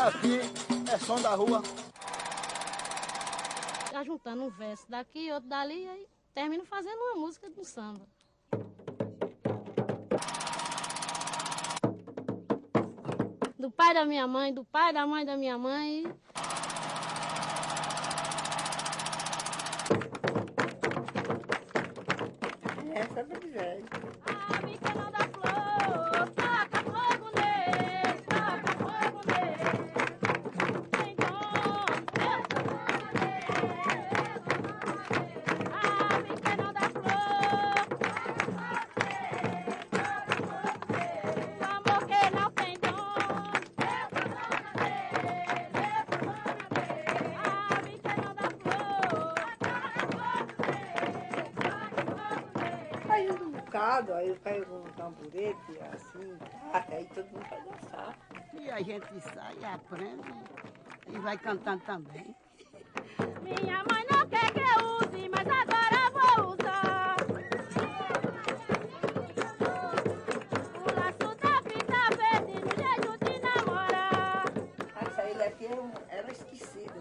Aqui é som da rua. Tá juntando um verso daqui, outro dali, aí termino fazendo uma música do samba. Do pai da minha mãe, do pai da mãe da minha mãe. Essa é verdade. Ah, bica da flor, taca fogo nele, taca fogo nele. Tem dom, ah, bica da flor, o amor que não tem dom. Ah, bica da flor. Aí um bocado, aí eu pego um tamborete, assim, aí todo mundo vai dançar. E a gente sai, aprende e vai cantando também. Minha mãe não quer que eu use, mas agora vou usar. O laço da fita verde no jeito de namorar. Essa ilha aqui era esquecida,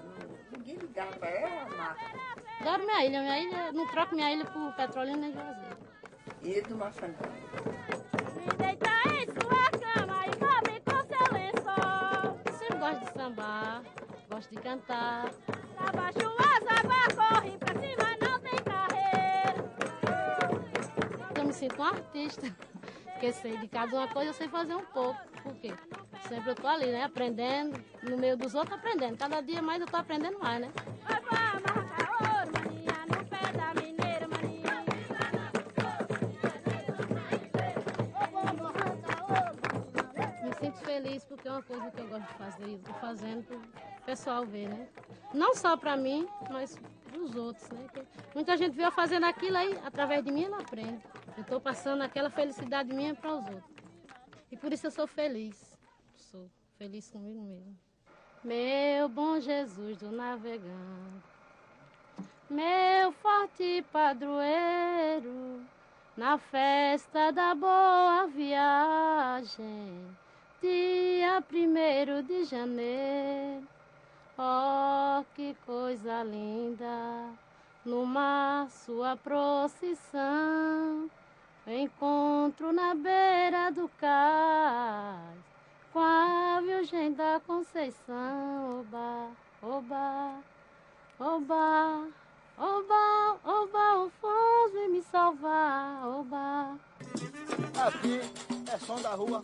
ninguém ligava pra ela, nada. Adoro minha ilha, não troco minha ilha por Petrolina nem Juazeiro. E do Maçangão. Me deita em sua cama e cobre com seu lençol. Sempre gosto de sambar, gosto de cantar. Pra baixo as águas correm, pra cima não tem carreira. Eu me sinto um artista, porque sei de cada uma coisa, eu sei fazer um pouco. Por quê? Sempre eu tô ali, né, aprendendo, no meio dos outros aprendendo. Cada dia mais eu tô aprendendo mais, né? Me sinto feliz porque é uma coisa que eu gosto de fazer. Eu tô fazendo para o pessoal ver, né? Não só para mim, mas para os outros, né? Porque muita gente vê eu fazendo aquilo aí, através de mim ela aprende. Eu estou passando aquela felicidade minha para os outros. E por isso eu sou feliz. Sou feliz comigo mesmo. Meu bom Jesus do navegante, meu forte padroeiro, na festa da boa viagem, dia 1º de janeiro. Oh, que coisa linda, no mar sua procissão, encontro na beira do cais, com a Virgem da Conceição. Oba, oba, oba, oba, oba, o Foz vem me salvar. Oba. Aqui é som da rua.